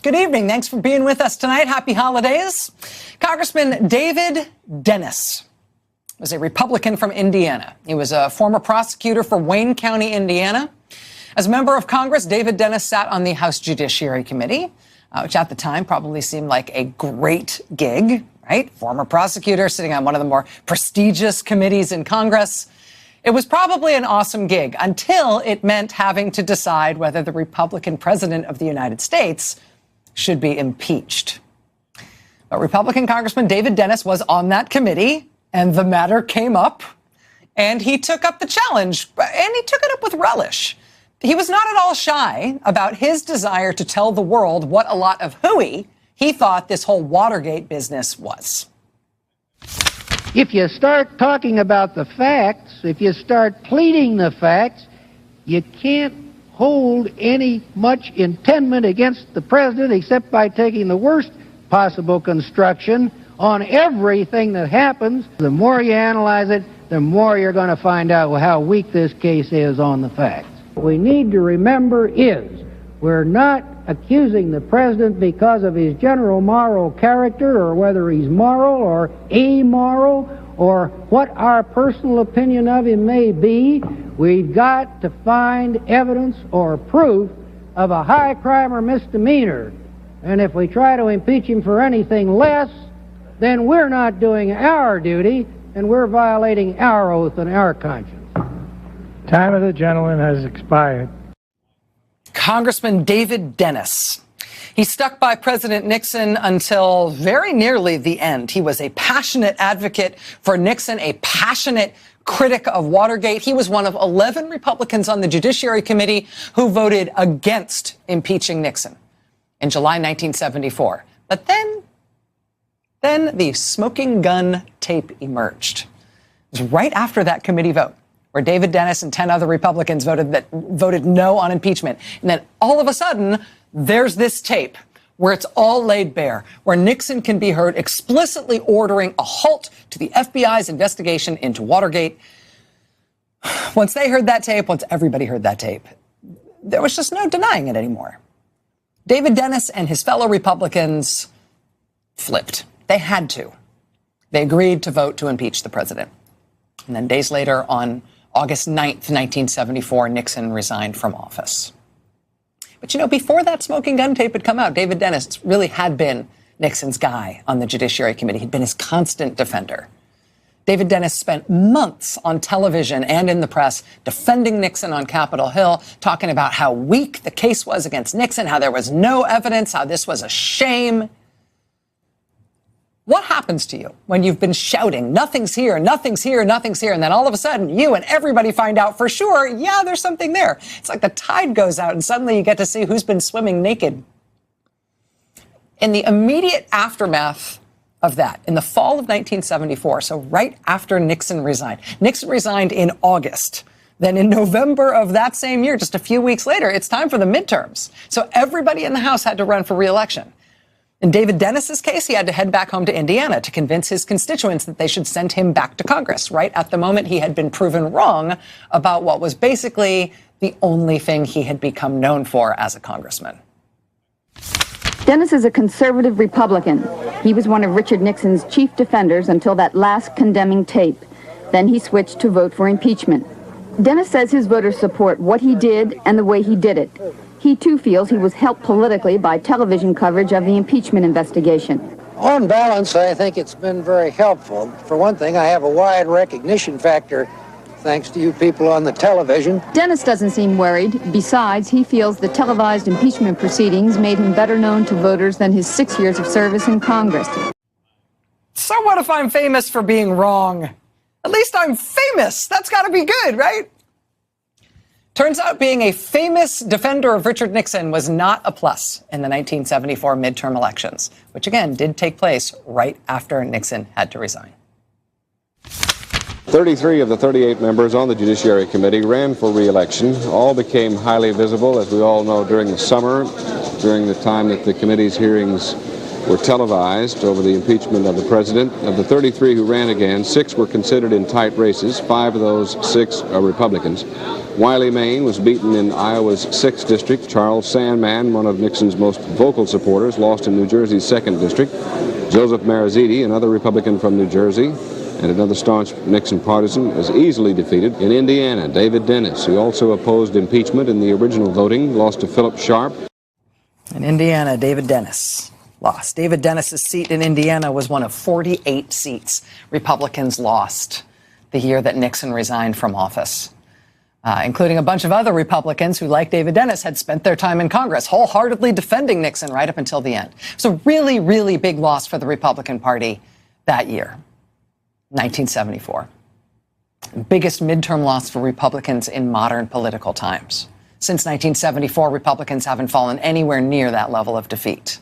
Good evening. Thanks for being with us tonight. Happy holidays. Congressman David Dennis was a Republican from Indiana. He was a former prosecutor for Wayne County, Indiana. As a member of Congress, David Dennis sat on the House Judiciary Committee, which at the time probably seemed like a great gig, right? Former prosecutor sitting on one of the more prestigious committees in Congress. It was probably an awesome gig until it meant having to decide whether the Republican president of the United States should be impeached. But Republican Congressman David Dennis was on that committee, and the matter came up, and he took up the challenge, and he took it up with relish. He was not at all shy about his desire to tell the world what a lot of hooey he thought this whole Watergate business was. If you start talking about the facts, if you start pleading the facts, you can't hold any much intendment against the president except by taking the worst possible construction on everything that happens. The more you analyze it, the more you're going to find out how weak this case is on the facts. What we need to remember is we're not accusing the president because of his general moral character or whether he's moral or amoral or what our personal opinion of him may be. We've got to find evidence or proof of a high crime or misdemeanor. And if we try to impeach him for anything less, then we're not doing our duty and we're violating our oath and our conscience. Time of the gentleman has expired. Congressman David Dennis. He stuck by President Nixon until very nearly the end. He was a passionate advocate for Nixon, a passionate critic of Watergate. He was one of 11 Republicans on the Judiciary Committee who voted against impeaching Nixon in July 1974. But then the smoking gun tape emerged. It was right after that committee vote, where David Dennis and 10 other Republicans voted no on impeachment. And then all of a sudden, there's this tape where it's all laid bare, where Nixon can be heard explicitly ordering a halt to the FBI's investigation into Watergate. Once they heard that tape, once everybody heard that tape, there was just no denying it anymore. David Dennis and his fellow Republicans flipped. They had to. They agreed to vote to impeach the president. And then days later, on August 9th, 1974, Nixon resigned from office. But, you know, before that smoking gun tape had come out, David Dennis really had been Nixon's guy on the Judiciary Committee. He'd been his constant defender. David Dennis spent months on television and in the press defending Nixon on Capitol Hill, talking about how weak the case was against Nixon, how there was no evidence, how this was a shame. What happens to you when you've been shouting, nothing's here, nothing's here, nothing's here, and then all of a sudden you and everybody find out for sure, yeah, there's something there. It's like the tide goes out and suddenly you get to see who's been swimming naked. In the immediate aftermath of that, in the fall of 1974, so right after Nixon resigned in August. Then in November of that same year, just a few weeks later, it's time for the midterms. So everybody in the House had to run for re-election. In David Dennis's case, he had to head back home to Indiana to convince his constituents that they should send him back to Congress. Right at the moment, he had been proven wrong about what was basically the only thing he had become known for as a congressman. Dennis is a conservative Republican. He was one of Richard Nixon's chief defenders until that last condemning tape. Then he switched to vote for impeachment. Dennis says his voters support what he did and the way he did it. He, too, feels he was helped politically by television coverage of the impeachment investigation. On balance, I think it's been very helpful. For one thing, I have a wide recognition factor thanks to you people on the television. Dennis doesn't seem worried. Besides, he feels the televised impeachment proceedings made him better known to voters than his 6 years of service in Congress. So what if I'm famous for being wrong? At least I'm famous. That's got to be good, right? Turns out being a famous defender of Richard Nixon was not a plus in the 1974 midterm elections, which again did take place right after Nixon had to resign. 33 of the 38 members on the Judiciary Committee ran for re-election. All became highly visible, as we all know, during the summer, during the time that the committee's hearings were televised over the impeachment of the president. Of the 33 who ran again, 6 were considered in tight races. 5 of those 6 are Republicans. Wiley Maine was beaten in Iowa's 6th district. Charles Sandman, one of Nixon's most vocal supporters, lost in New Jersey's 2nd district. Joseph Mariziti, another Republican from New Jersey, and another staunch Nixon partisan, was easily defeated. In Indiana, David Dennis, who also opposed impeachment in the original voting, lost to Philip Sharp. In Indiana, David Dennis lost. David Dennis's seat in Indiana was one of 48 seats Republicans lost the year that Nixon resigned from office, including a bunch of other Republicans who, like David Dennis, had spent their time in Congress wholeheartedly defending Nixon right up until the end. It was a really, really big loss for the Republican Party that year. 1974. Biggest midterm loss for Republicans in modern political times. Since 1974, Republicans haven't fallen anywhere near that level of defeat.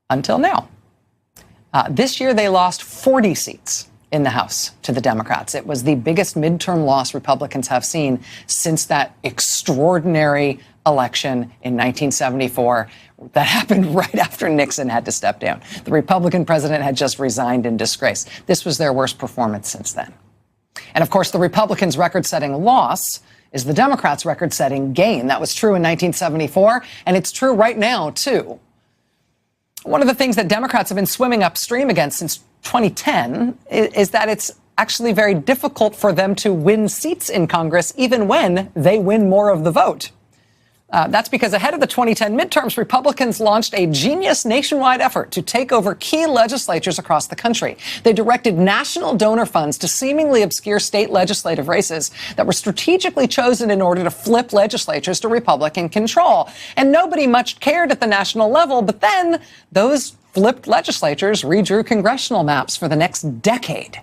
Until now. This year, they lost 40 seats in the House to the Democrats. It was the biggest midterm loss Republicans have seen since that extraordinary election in 1974 that happened right after Nixon had to step down. The Republican president had just resigned in disgrace. This was their worst performance since then. And of course, the Republicans' record-setting loss is the Democrats' record-setting gain. That was true in 1974, and it's true right now, too. One of the things that Democrats have been swimming upstream against since 2010 is that it's actually very difficult for them to win seats in Congress, even when they win more of the vote. That's because ahead of the 2010 midterms, Republicans launched a genius nationwide effort to take over key legislatures across the country. They directed national donor funds to seemingly obscure state legislative races that were strategically chosen in order to flip legislatures to Republican control. And nobody much cared at the national level, but then those flipped legislatures redrew congressional maps for the next decade.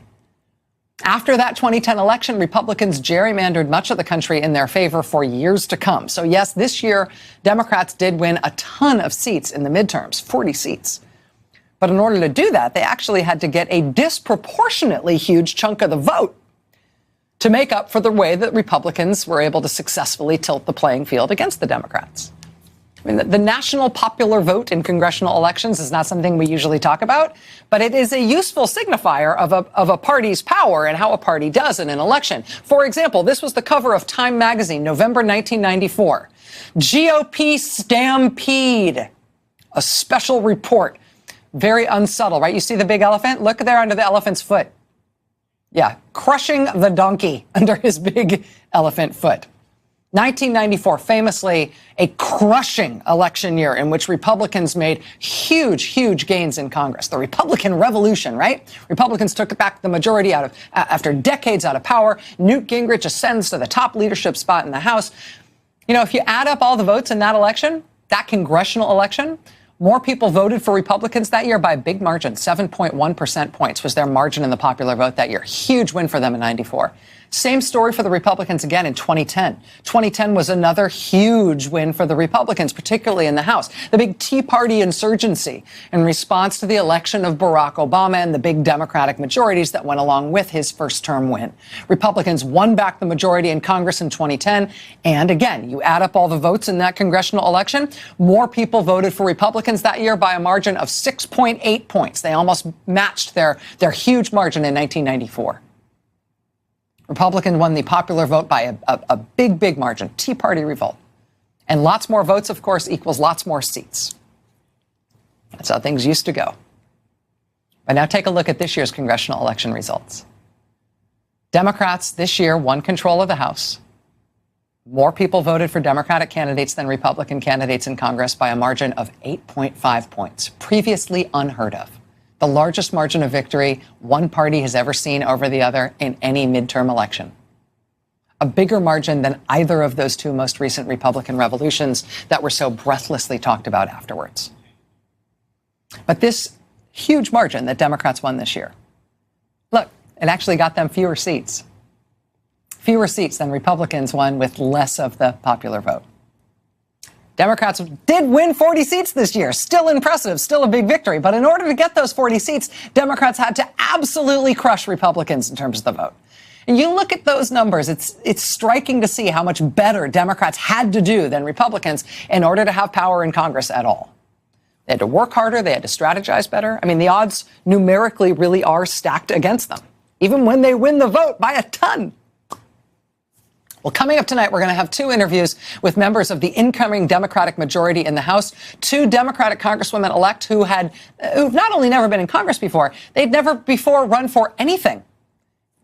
After that 2010 election, Republicans gerrymandered much of the country in their favor for years to come. So yes, this year, Democrats did win a ton of seats in the midterms, 40 seats. But in order to do that, they actually had to get a disproportionately huge chunk of the vote to make up for the way that Republicans were able to successfully tilt the playing field against the Democrats. I mean, the national popular vote in congressional elections is not something we usually talk about, but it is a useful signifier of a party's power and how a party does in an election. For example, this was the cover of Time magazine, November 1994. GOP Stampede, a special report. Very unsubtle, right? You see the big elephant? Look there under the elephant's foot. Yeah, crushing the donkey under his big elephant foot. 1994, famously a crushing election year in which Republicans made huge, huge gains in Congress. The Republican Revolution, right? Republicans took back the majority after decades out of power. Newt Gingrich ascends to the top leadership spot in the House. You know, if you add up all the votes in that election, that congressional election, more people voted for Republicans that year by a big margin. 7.1% points was their margin in the popular vote that year. Huge win for them in 94. Same story for the Republicans again in 2010. 2010 was another huge win for the Republicans, particularly in the House. The big Tea Party insurgency in response to the election of Barack Obama and the big Democratic majorities that went along with his first-term win. Republicans won back the majority in Congress in 2010. And again, you add up all the votes in that congressional election, more people voted for Republicans that year by a margin of 6.8 points. They almost matched their huge margin in 1994. Republican won the popular vote by a big, big margin. Tea Party revolt. And lots more votes, of course, equals lots more seats. That's how things used to go. But now take a look at this year's congressional election results. Democrats this year won control of the House. More people voted for Democratic candidates than Republican candidates in Congress by a margin of 8.5 points, previously unheard of. The largest margin of victory one party has ever seen over the other in any midterm election. A bigger margin than either of those two most recent Republican revolutions that were so breathlessly talked about afterwards. But this huge margin that Democrats won this year, look, it actually got them fewer seats. Fewer seats than Republicans won with less of the popular vote. Democrats did win 40 seats this year. Still impressive, still a big victory. But in order to get those 40 seats, Democrats had to absolutely crush Republicans in terms of the vote. And you look at those numbers, it's striking to see how much better Democrats had to do than Republicans in order to have power in Congress at all. They had to work harder. They had to strategize better. I mean, the odds numerically really are stacked against them, even when they win the vote by a ton. Well, coming up tonight, we're going to have two interviews with members of the incoming Democratic majority in the House, two Democratic congresswomen-elect who've not only never been in Congress before, they'd never before run for anything.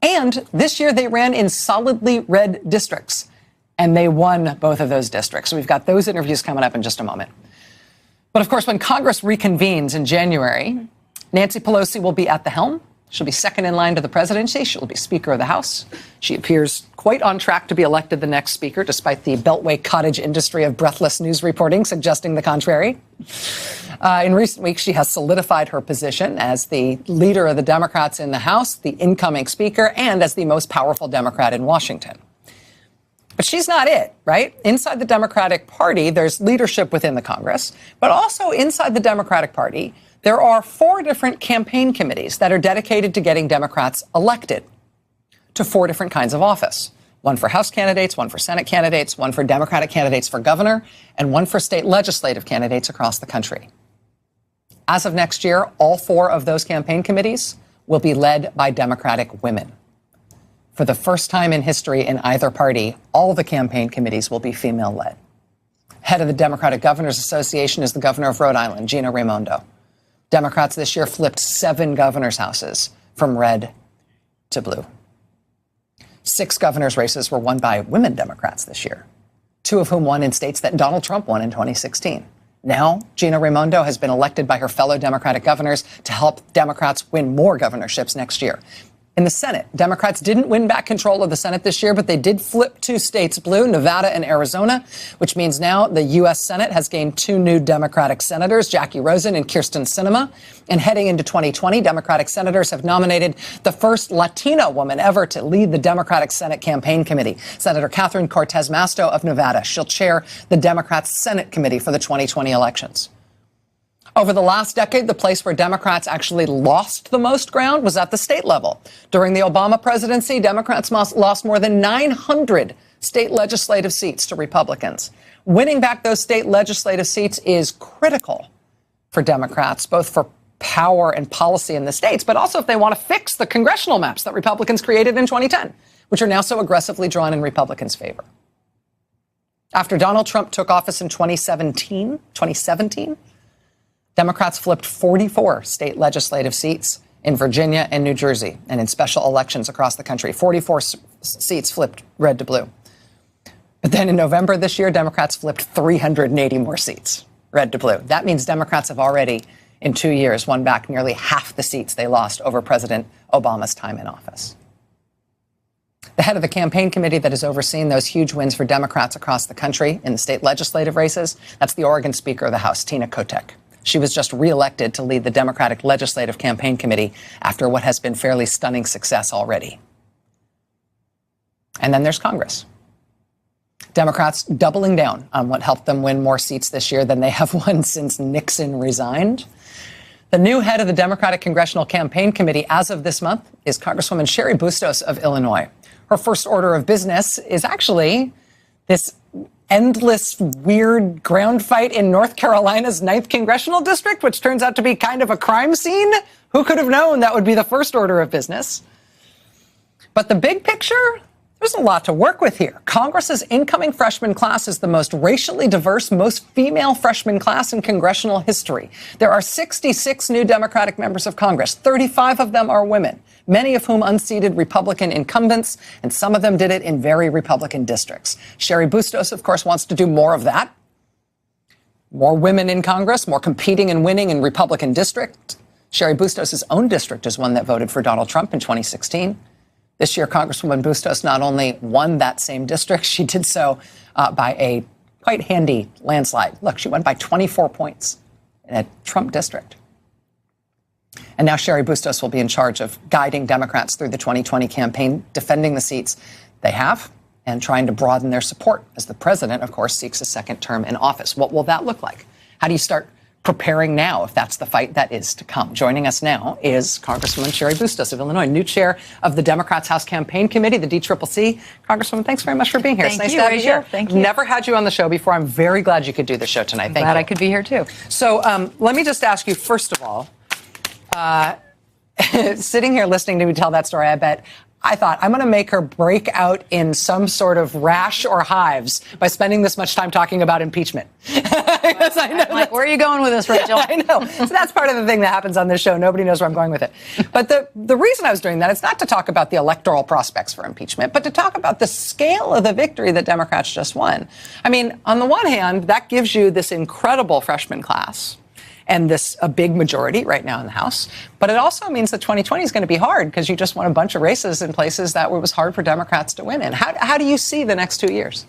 And this year they ran in solidly red districts, and they won both of those districts. So we've got those interviews coming up in just a moment. But of course, when Congress reconvenes in January, Nancy Pelosi will be at the helm. She'll be second in line to the presidency. She'll be Speaker of the House. She appears quite on track to be elected the next Speaker, despite the Beltway cottage industry of breathless news reporting suggesting the contrary. In recent weeks, she has solidified her position as the leader of the Democrats in the House, the incoming Speaker, and as the most powerful Democrat in Washington. But she's not it, right? Inside the Democratic Party, there's leadership within the Congress, but also inside the Democratic Party, there are 4 different campaign committees that are dedicated to getting Democrats elected to 4 different kinds of office. One for House candidates, one for Senate candidates, one for Democratic candidates for governor, and one for state legislative candidates across the country. As of next year, all 4 of those campaign committees will be led by Democratic women. For the first time in history in either party, all the campaign committees will be female-led. Head of the Democratic Governors Association is the governor of Rhode Island, Gina Raimondo. Democrats this year flipped 7 governors' houses from red to blue. 6 governors' races were won by women Democrats this year, 2 of whom won in states that Donald Trump won in 2016. Now, Gina Raimondo has been elected by her fellow Democratic governors to help Democrats win more governorships next year. In the Senate, Democrats didn't win back control of the Senate this year, but they did flip 2 states blue, Nevada and Arizona, which means now the U.S. Senate has gained 2 new Democratic senators, Jackie Rosen and Kyrsten Sinema. And heading into 2020, Democratic senators have nominated the first Latina woman ever to lead the Democratic Senate Campaign Committee, Senator Catherine Cortez Masto of Nevada. She'll chair the Democrats' Senate Committee for the 2020 elections. Over the last decade, the place where Democrats actually lost the most ground was at the state level. During the Obama presidency, Democrats lost more than 900 state legislative seats to Republicans. Winning back those state legislative seats is critical for Democrats, both for power and policy in the states, but also if they want to fix the congressional maps that Republicans created in 2010, which are now so aggressively drawn in Republicans' favor. After Donald Trump took office in 2017, Democrats flipped 44 state legislative seats in Virginia and New Jersey and in special elections across the country. 44 seats flipped red to blue. But then in November this year, Democrats flipped 380 more seats red to blue. That means Democrats have already, in 2 years, won back nearly half the seats they lost over President Obama's time in office. The head of the campaign committee that has overseen those huge wins for Democrats across the country in the state legislative races, that's the Oregon Speaker of the House, Tina Kotek. She was just reelected to lead the Democratic Legislative Campaign Committee after what has been fairly stunning success already. And then there's Congress. Democrats doubling down on what helped them win more seats this year than they have won since Nixon resigned. The new head of the Democratic Congressional Campaign Committee as of this month is Congresswoman Cheri Bustos of Illinois. Her first order of business is actually this endless, weird ground fight in North Carolina's 9th Congressional District, which turns out to be kind of a crime scene. Who could have known that would be the first order of business? But the big picture, there's a lot to work with here. Congress's incoming freshman class is the most racially diverse, most female freshman class in congressional history. There are 66 new Democratic members of Congress. 35 of them are women, many of whom unseated Republican incumbents, and some of them did it in very Republican districts. Cheri Bustos, of course, wants to do more of that. More women in Congress, more competing and winning in Republican districts. Cheri Bustos' own district is one that voted for Donald Trump in 2016. This year, Congresswoman Bustos not only won that same district, she did so by a quite handy landslide. Look, she won by 24 points in a Trump district. And now Cheri Bustos will be in charge of guiding Democrats through the 2020 campaign, defending the seats they have and trying to broaden their support as the president, of course, seeks a second term in office. What will that look like? How do you start preparing now if that's the fight that is to come. Joining us now is Congresswoman Cheri Bustos of Illinois, new chair of the Democrats' House Campaign Committee, the DCCC. Congresswoman, thanks very much for being here. Thank it's nice you, to have Rachel. you here. Thank you. Never had you on the show before. I'm very glad you could do the show tonight. Thank you. Glad I could be here too. So let me just ask you, first of all, sitting here listening to me tell that story, I thought, I'm going to make her break out in some sort of rash or hives by spending this much time talking about impeachment. Because I know like, where are you going with this, Rachel? I know. So that's part of the thing that happens on this show. Nobody knows where I'm going with it. But the reason I was doing that is not to talk about the electoral prospects for impeachment, but to talk about the scale of the victory that Democrats just won. I mean, on the one hand, that gives you this incredible freshman class and a big majority right now in the House. But it also means that 2020 is going to be hard because you just won a bunch of races in places that it was hard for Democrats to win in. How do you see the next 2 years?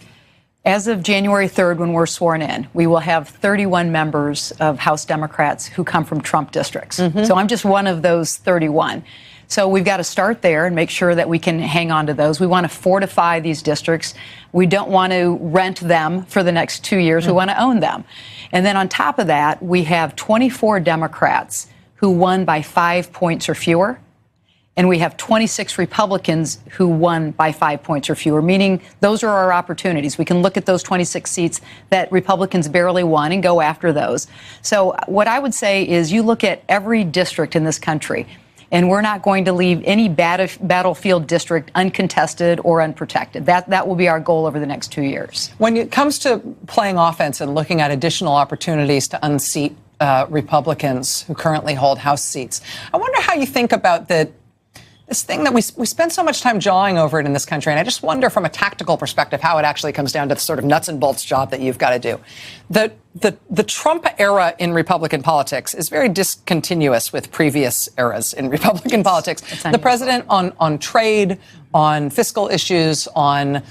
As of January 3rd, when we're sworn in, we will have 31 members of House Democrats who come from Trump districts. So I'm just one of those 31. So we've got to start there and make sure that we can hang on to those. We want to fortify these districts. We don't want to rent them for the next 2 years. We want to own them. And then on top of that, we have 24 Democrats who won by 5 points or fewer. And we have 26 Republicans who won by 5 points or fewer, meaning those are our opportunities. We can look at those 26 seats that Republicans barely won and go after those. So what I would say is you look at every district in this country, and we're not going to leave any battlefield district uncontested or unprotected. That will be our goal over the next 2 years. When it comes to playing offense and looking at additional opportunities to unseat Republicans who currently hold House seats, I wonder how you think about this thing that we spend so much time jawing over it in this country, and I just wonder from a tactical perspective how it actually comes down to the sort of nuts and bolts job that you've got to do. The Trump era in Republican politics is very discontinuous with previous eras in Republican politics. The president on trade, on fiscal issues, on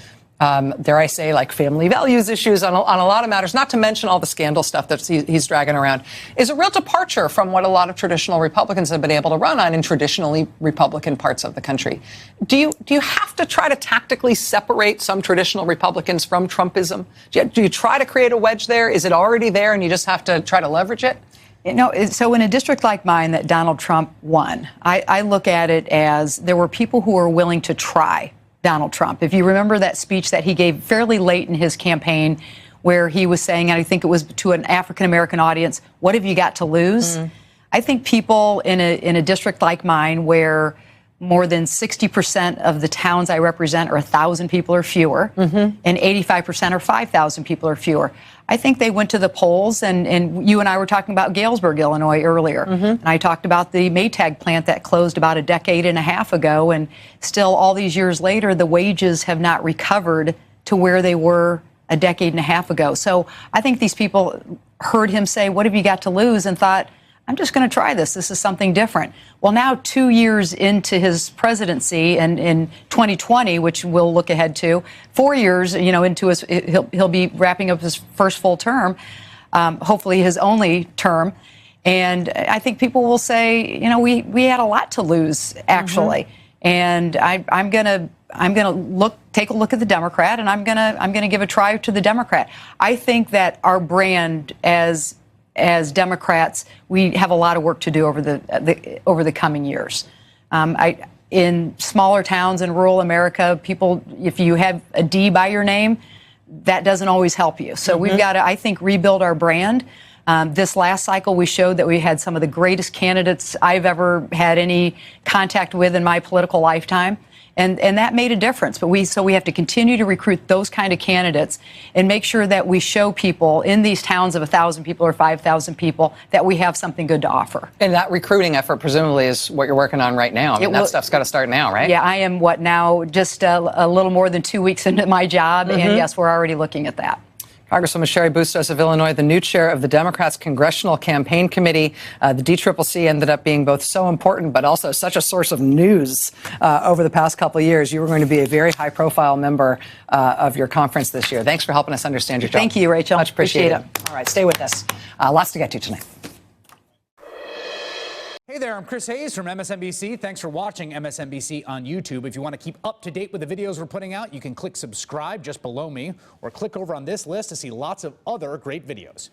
dare I say, like family values issues on a lot of matters, not to mention all the scandal stuff that he's dragging around, is a real departure from what a lot of traditional Republicans have been able to run on in traditionally Republican parts of the country. Do you have to try to tactically separate some traditional Republicans from Trumpism? Do you try to create a wedge there? Is it already there and you just have to try to leverage it? You know, so in a district like mine that Donald Trump won, I look at it as there were people who were willing to try Donald Trump. If you remember that speech that he gave fairly late in his campaign where he was saying, and I think it was to an African-American audience, what have you got to lose? I think people in a district like mine where more than 60% of the towns I represent are 1,000 people or fewer, and 85% are 5,000 people or fewer. I think they went to the polls, and you and I were talking about Galesburg, Illinois earlier. And I talked about the Maytag plant that closed about a decade and a half ago, and still all these years later, the wages have not recovered to where they were a decade and a half ago. So I think these people heard him say, what have you got to lose? And thought, I'm just going to try this. This is something different. Well, now 2 years into his presidency and in 2020, which we'll look ahead to, 4 years, into his, he'll be wrapping up his first full term, hopefully his only term. And I think people will say, we had a lot to lose, actually. And I'm going to take a look at the Democrat, and I'm going to give a try to the Democrat. I think that our brand as Democrats, we have a lot of work to do over the coming years. In smaller towns in rural America, people, if you have a D by your name, that doesn't always help you. So we've got to, I think, rebuild our brand. This last cycle, we showed that we had some of the greatest candidates I've ever had any contact with in my political lifetime. And that made a difference. But we have to continue to recruit those kind of candidates and make sure that we show people in these towns of 1,000 people or 5,000 people that we have something good to offer. And that recruiting effort presumably is what you're working on right now. I mean, that stuff's got to start now, right? Yeah, I am now just a little more than 2 weeks into my job. And yes, we're already looking at that. Congresswoman Cheri Bustos of Illinois, the new chair of the Democrats' Congressional Campaign Committee. The DCCC ended up being both so important but also such a source of news over the past couple of years. You were going to be a very high-profile member of your conference this year. Thanks for helping us understand your job. Thank you, Rachel. Much appreciated. All right, stay with us. Lots to get to tonight. Hey there, I'm Chris Hayes from MSNBC. Thanks for watching MSNBC on YouTube. If you want to keep up to date with the videos we're putting out, you can click subscribe just below me or click over on this list to see lots of other great videos.